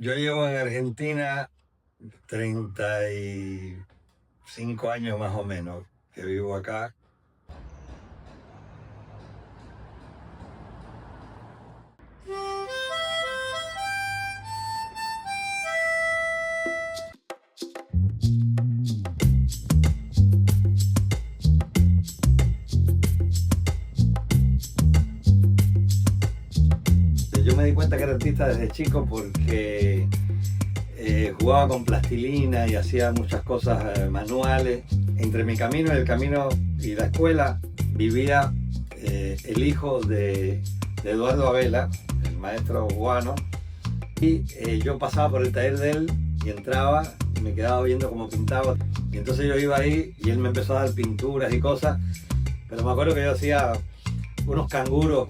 Yo llevo en Argentina 35 años más o menos que vivo acá. Yo me di cuenta que era artista desde chico porque jugaba con plastilina y hacía muchas cosas manuales. Entre mi camino y el camino y la escuela vivía el hijo de Eduardo Abela, el maestro cubano, y yo pasaba por el taller de él y entraba y me quedaba viendo cómo pintaba. Y entonces yo iba ahí y él me empezó a dar pinturas y cosas, pero me acuerdo que yo hacía unos canguros,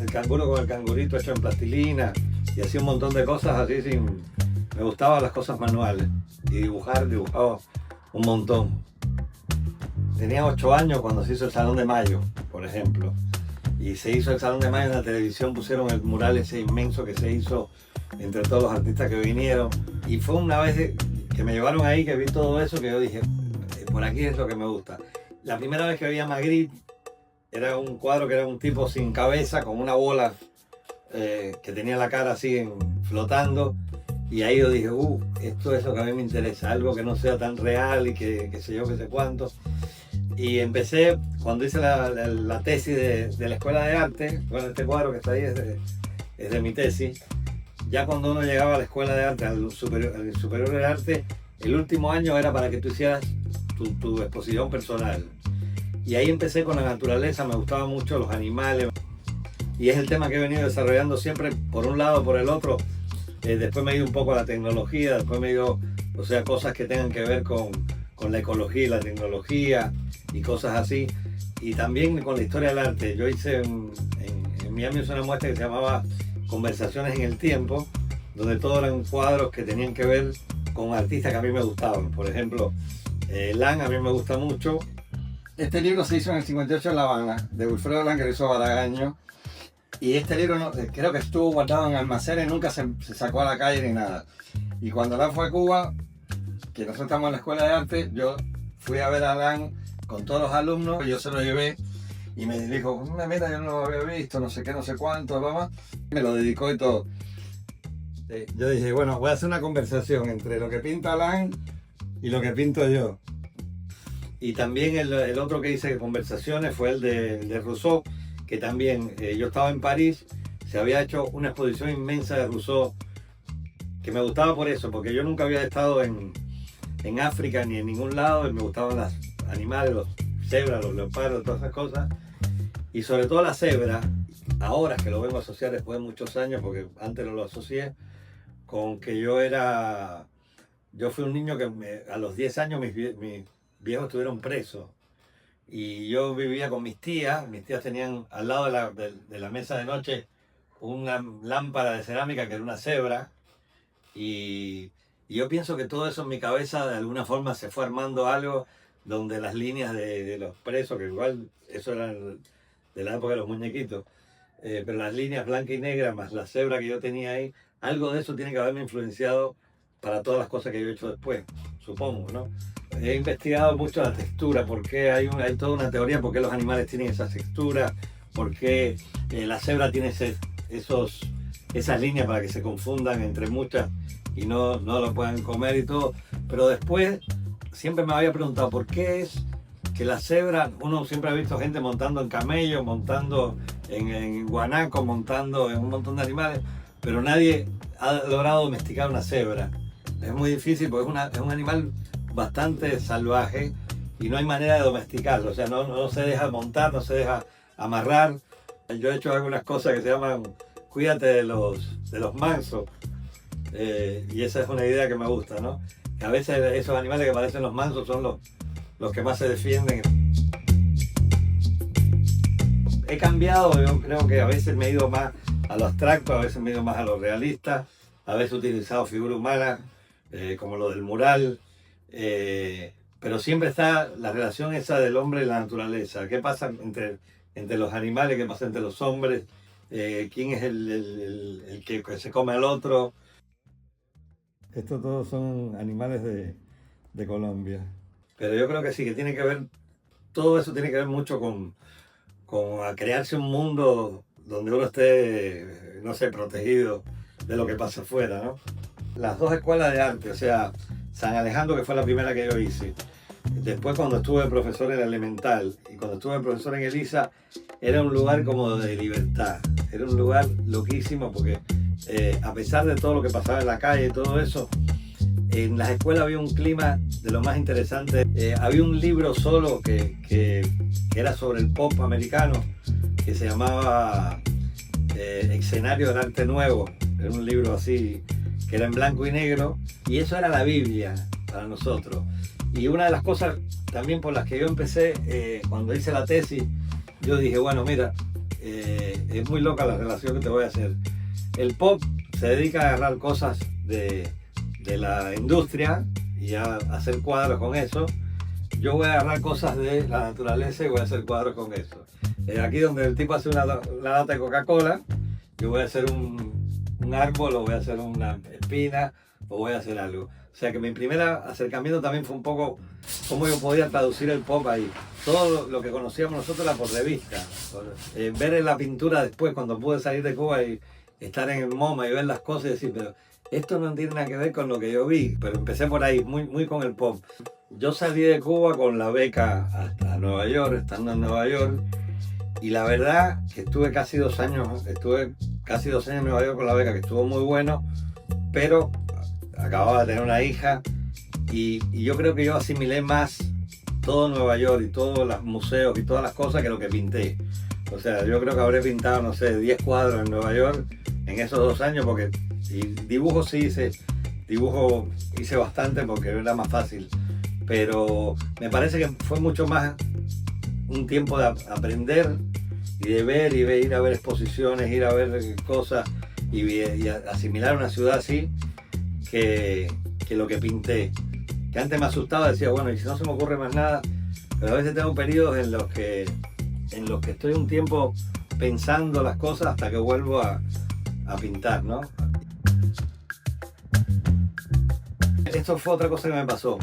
el canguro con el cangurito hecho en plastilina, y hacía un montón de cosas así sin... Me gustaban las cosas manuales y dibujaba un montón. Tenía 8 años cuando se hizo el Salón de Mayo, por ejemplo. Y se hizo el Salón de Mayo en la televisión, pusieron el mural ese inmenso que se hizo entre todos los artistas que vinieron. Y fue una vez que me llevaron ahí, que vi todo eso, que yo dije, por aquí es lo que me gusta. La primera vez que vi a Magritte, era un cuadro que era un tipo sin cabeza, con una bola que tenía la cara así flotando. Y ahí yo dije, esto es lo que a mí me interesa, algo que no sea tan real y que sé yo, que sé cuánto. Y empecé, cuando hice la tesis de la Escuela de Arte, bueno, este cuadro que está ahí es de mi tesis. Ya cuando uno llegaba a la Escuela de Arte, al superior de Arte, el último año era para que tú hicieras tu exposición personal. Y ahí empecé con la naturaleza, me gustaban mucho los animales. Y es el tema que he venido desarrollando siempre, por un lado, por el otro. Después me he ido un poco a la tecnología, después me he ido, o sea, cosas que tengan que ver con la ecología y la tecnología y cosas así. Y también con la historia del arte. Yo hice en Miami una muestra que se llamaba Conversaciones en el Tiempo, donde todos eran cuadros que tenían que ver con artistas que a mí me gustaban. Por ejemplo, Lan a mí me gusta mucho. Este libro se hizo en el 58 en La Habana, de Wilfredo Lan, que lo hizo Baragaño. Y este libro creo que estuvo guardado en almacenes, nunca se sacó a la calle ni nada. Y cuando Lan fue a Cuba, que nosotros estamos en la Escuela de Arte, yo fui a ver a Lan con todos los alumnos, yo se lo llevé y me dijo, mira, yo no lo había visto, no sé qué, no sé cuánto, mamá. Me lo dedicó y todo. Yo dije, bueno, voy a hacer una conversación entre lo que pinta Lan y lo que pinto yo. Y también el otro que hice conversaciones fue el de Rousseau, que también yo estaba en París, se había hecho una exposición inmensa de Rousseau, que me gustaba por eso, porque yo nunca había estado en África ni en ningún lado, y me gustaban los animales, los cebras, los leopardos, todas esas cosas, y sobre todo la cebra, ahora que lo vengo a asociar después de muchos años, porque antes no lo asocié, con que yo fui un niño que a los 10 años mis viejos estuvieron presos. Y yo vivía con mis tías tenían al lado de la mesa de noche una lámpara de cerámica que era una cebra, y, y yo pienso que todo eso en mi cabeza de alguna forma se fue armando algo donde las líneas de los presos, que igual eso era de la época de los muñequitos, pero las líneas blanca y negra más la cebra que yo tenía ahí, algo de eso tiene que haberme influenciado para todas las cosas que yo he hecho después, supongo, ¿no? He investigado mucho la textura, porque hay toda una teoría por qué los animales tienen esa textura, por qué la cebra tiene esas líneas para que se confundan entre muchas y no lo puedan comer y todo. Pero después siempre me había preguntado por qué es que la cebra, uno siempre ha visto gente montando en camello, montando en guanaco, montando en un montón de animales, pero nadie ha logrado domesticar una cebra. Es muy difícil porque es un animal bastante salvaje y no hay manera de domesticarlo, o sea, no se deja montar, no se deja amarrar. Yo he hecho algunas cosas que se llaman cuídate de los mansos, y esa es una idea que me gusta, ¿no? Que a veces esos animales que parecen los mansos son los que más se defienden. He cambiado, yo creo que a veces me he ido más a lo abstracto, a veces me he ido más a lo realista, a veces he utilizado figuras humanas, como lo del mural, pero siempre está la relación esa del hombre y la naturaleza. ¿Qué pasa entre los animales? ¿Qué pasa entre los hombres? ¿Quién es el que se come al otro? Estos todos son animales de Colombia. Pero yo creo que sí, que tiene que ver, todo eso tiene que ver mucho con a crearse un mundo donde uno esté, no sé, protegido de lo que pasa afuera, ¿no? Las dos escuelas de arte, o sea, San Alejandro, que fue la primera que yo hice. Después, cuando estuve de profesor en la Elemental y cuando estuve de profesor en Elisa, era un lugar como de libertad. Era un lugar loquísimo porque a pesar de todo lo que pasaba en la calle y todo eso, en las escuelas había un clima de lo más interesante. Había un libro solo que era sobre el pop americano, que se llamaba Escenario del Arte Nuevo. Era un libro así, que era en blanco y negro, y eso era la Biblia para nosotros. Y una de las cosas también por las que yo empecé, cuando hice la tesis, yo dije, bueno, mira, es muy loca la relación que te voy a hacer. El pop se dedica a agarrar cosas de la industria y a hacer cuadros con eso. Yo voy a agarrar cosas de la naturaleza y voy a hacer cuadros con eso. Aquí donde el tipo hace una lata de Coca-Cola, yo voy a hacer un árbol, o voy a hacer una espina, o voy a hacer algo. O sea que mi primer acercamiento también fue un poco cómo yo podía traducir el pop ahí. Todo lo que conocíamos nosotros era por revista. Ver la pintura después, cuando pude salir de Cuba y estar en el MoMA y ver las cosas y decir, pero esto no tiene nada que ver con lo que yo vi. Pero empecé por ahí, muy con el pop. Yo salí de Cuba con la beca hasta Nueva York, estando en Nueva York. Y la verdad que estuve casi 2 años en Nueva York con la beca, que estuvo muy bueno, pero acababa de tener una hija y yo creo que yo asimilé más todo Nueva York y todos los museos y todas las cosas que lo que pinté. O sea, yo creo que habré pintado, no sé, 10 cuadros en Nueva York en esos 2 años, porque y dibujo sí hice bastante porque era más fácil, pero me parece que fue mucho más un tiempo de aprender y de ver y ir a ver exposiciones, ir a ver cosas y asimilar una ciudad así que lo que pinté. Que antes me asustaba, decía, bueno, y si no se me ocurre más nada, pero a veces tengo periodos en los que estoy un tiempo pensando las cosas hasta que vuelvo a pintar, ¿no? Esto fue otra cosa que me pasó.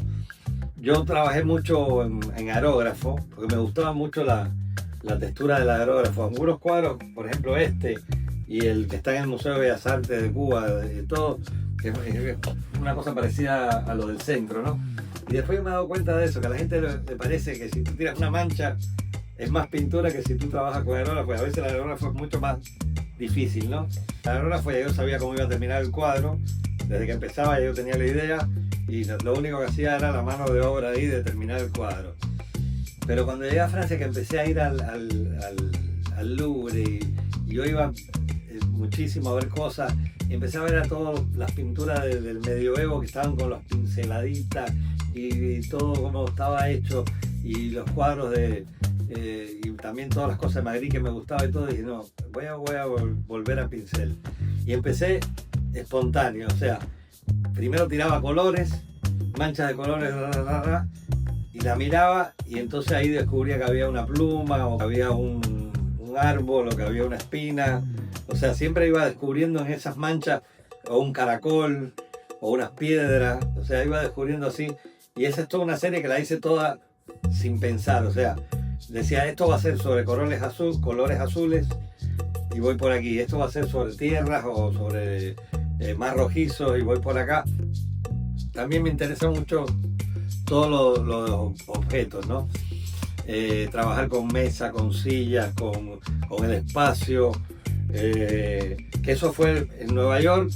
Yo trabajé mucho en aerógrafo, porque me gustaba mucho la textura del aerógrafo. Algunos cuadros, por ejemplo este, y el que está en el Museo de Bellas Artes de Cuba, todo, es una cosa parecida a lo del centro, ¿no? Y después me he dado cuenta de eso, que a la gente le parece que si tú tiras una mancha es más pintura que si tú trabajas con aerógrafo, pues a veces el aerógrafo es mucho más difícil, ¿no? El aerógrafo ya yo sabía cómo iba a terminar el cuadro, desde que empezaba ya yo tenía la idea, y lo único que hacía era la mano de obra ahí de terminar el cuadro. Pero cuando llegué a Francia, que empecé a ir al Louvre y yo iba muchísimo a ver cosas, y empecé a ver a todas las pinturas del medioevo que estaban con las pinceladitas y todo como estaba hecho, y los cuadros y también todas las cosas de Magritte que me gustaba y todo, y dije, no, voy a volver a pincel. Y empecé espontáneo, o sea, primero tiraba colores, manchas de colores, y la miraba, y entonces ahí descubría que había una pluma, o que había un árbol, o que había una espina. O sea, siempre iba descubriendo en esas manchas, o un caracol, o unas piedras. O sea, iba descubriendo así. Y esa es toda una serie que la hice toda sin pensar. O sea, decía, esto va a ser sobre colores azules, y voy por aquí. Esto va a ser sobre tierras, o sobre más rojizos, y voy por acá. También me interesa mucho todos los objetos, ¿no? Trabajar con mesa, con sillas, con el espacio. Que eso fue en Nueva York.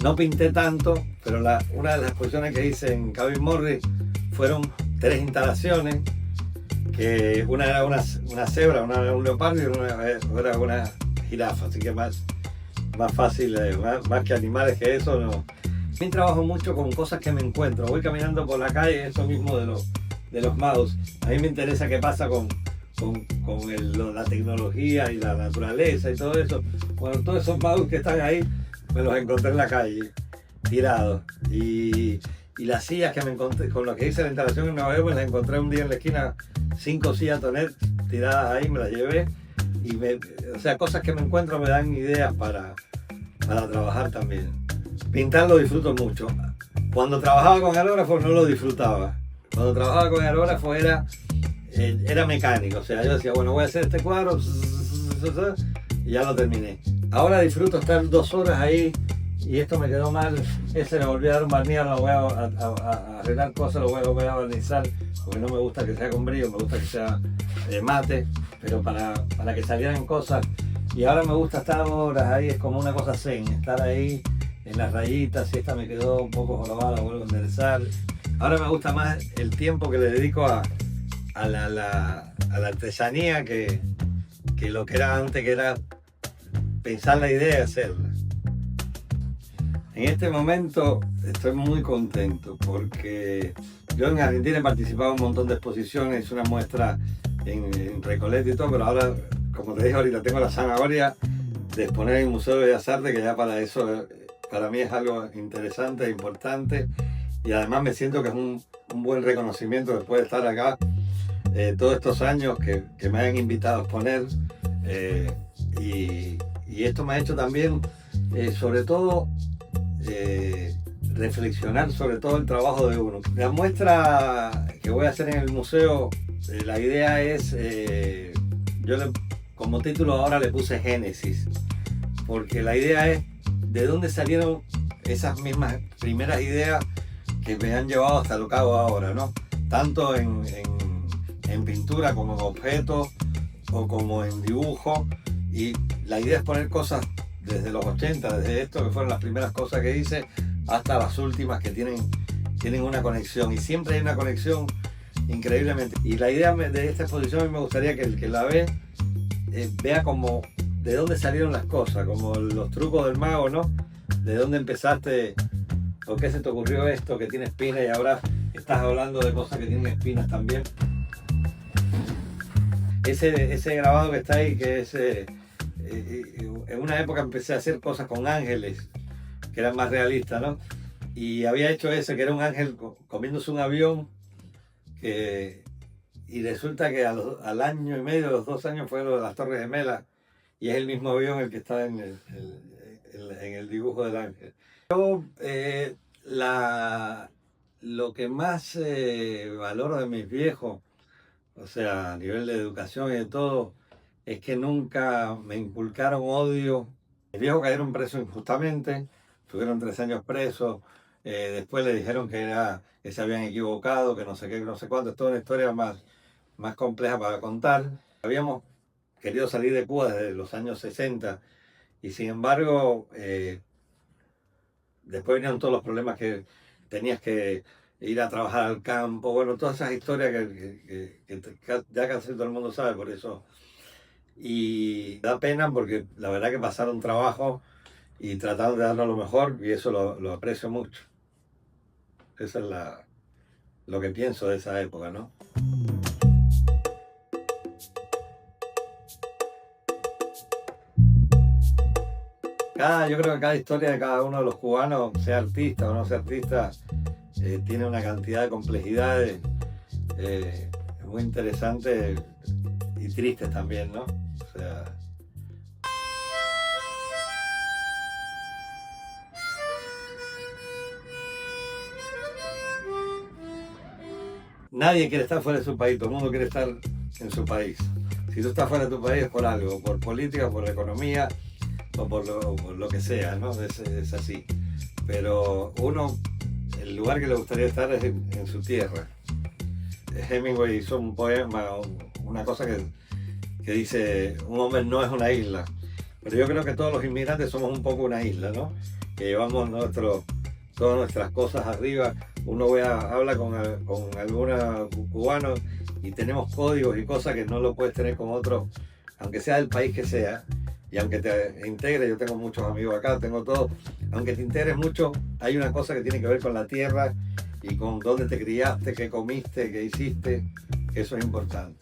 No pinté tanto, pero una de las exposiciones que hice en Cabin Morris fueron 3 instalaciones, que una era una cebra, una era un leopardo y una era una jirafa, así que más fácil, más que animales que eso, no. También trabajo mucho con cosas que me encuentro. Voy caminando por la calle, eso mismo de los mouse. A mí me interesa qué pasa con la tecnología y la naturaleza y todo eso. Bueno, todos esos mouse que están ahí me los encontré en la calle, tirados. Y las sillas que me encontré, con lo que hice la instalación en Nueva York, me las encontré un día en la esquina, 5 sillas Tonet tiradas ahí, me las llevé. O sea, cosas que me encuentro me dan ideas para trabajar también. Pintar lo disfruto mucho. Cuando trabajaba con aerógrafos no lo disfrutaba. Cuando trabajaba con aerógrafos era mecánico, o sea, yo decía, bueno, voy a hacer este cuadro y ya lo terminé. Ahora disfruto estar 2 horas ahí y esto me quedó mal, ese le volví a dar un barniz, lo voy a arreglar cosas, lo voy a barnizar, porque no me gusta que sea con brillo, me gusta que sea mate, pero para que salieran cosas. Y ahora me gusta estar horas ahí, es como una cosa zen, estar ahí en las rayitas, si esta me quedó un poco jorobada, la vuelvo a enderezar. Ahora me gusta más el tiempo que le dedico a la artesanía que lo que era antes, que era pensar la idea y hacerla. En este momento estoy muy contento porque yo en Argentina he participado en un montón de exposiciones, hice una muestra en Recoleta y todo, pero ahora, como te dije ahorita, tengo la zanahoria de exponer en el Museo de Bellas Artes, que ya para eso, para mí es algo interesante e importante, y además me siento que es un buen reconocimiento después de estar acá todos estos años que me han invitado a exponer, y esto me ha hecho también, sobre todo, reflexionar sobre todo el trabajo de uno. La muestra que voy a hacer en el museo, la idea es, como título ahora le puse Génesis, porque la idea es de dónde salieron esas mismas primeras ideas que me han llevado hasta lo que hago ahora, ¿no? Tanto en pintura como en objetos o como en dibujo, y la idea es poner cosas desde los 80, desde esto que fueron las primeras cosas que hice hasta las últimas que tienen una conexión, y siempre hay una conexión increíblemente. Y la idea de esta exposición me gustaría que el que la ve vea como de dónde salieron las cosas, como los trucos del mago, ¿no? De dónde empezaste, o qué se te ocurrió esto que tiene espinas y ahora estás hablando de cosas que tienen espinas también. Ese grabado que está ahí, que es... en una época empecé a hacer cosas con ángeles, que eran más realistas, ¿no? Y había hecho ese, que era un ángel comiéndose un avión, y resulta que al año y medio, los 2 años, fue lo de las Torres Gemelas, y es el mismo avión el que está en el dibujo del ángel. Yo, lo que más valoro de mis viejos, o sea, a nivel de educación y de todo, es que nunca me inculcaron odio. Mis viejos cayeron presos injustamente, estuvieron 3 años presos, después le dijeron que se habían equivocado, que no sé qué, no sé cuánto. Es toda una historia más compleja para contar. Habíamos querido salir de Cuba desde los años 60 y sin embargo después vinieron todos los problemas, que tenías que ir a trabajar al campo, bueno, todas esas historias que ya casi todo el mundo sabe, por eso. Y da pena porque la verdad que pasaron trabajo y trataron de darnos lo mejor, y eso lo aprecio mucho. Eso es lo que pienso de esa época, ¿no? Yo creo que cada historia de cada uno de los cubanos, sea artista o no sea artista, tiene una cantidad de complejidades muy interesantes y tristes también, ¿no? O sea, nadie quiere estar fuera de su país, todo el mundo quiere estar en su país. Si tú estás fuera de tu país es por algo, por política, por la economía o por lo que sea, ¿no? Es así. Pero el lugar que le gustaría estar es en su tierra. Hemingway hizo un poema, una cosa que dice: un hombre no es una isla. Pero yo creo que todos los inmigrantes somos un poco una isla, ¿no? Que llevamos todas nuestras cosas arriba. Uno habla con algunos cubanos y tenemos códigos y cosas que no lo puedes tener con otros, aunque sea del país que sea. Y aunque te integres, yo tengo muchos amigos acá, tengo todo, aunque te integres mucho, hay una cosa que tiene que ver con la tierra y con dónde te criaste, qué comiste, qué hiciste, eso es importante.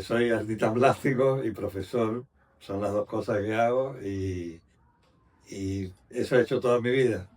Soy artista plástico y profesor, son las 2 cosas que hago, y eso he hecho toda mi vida.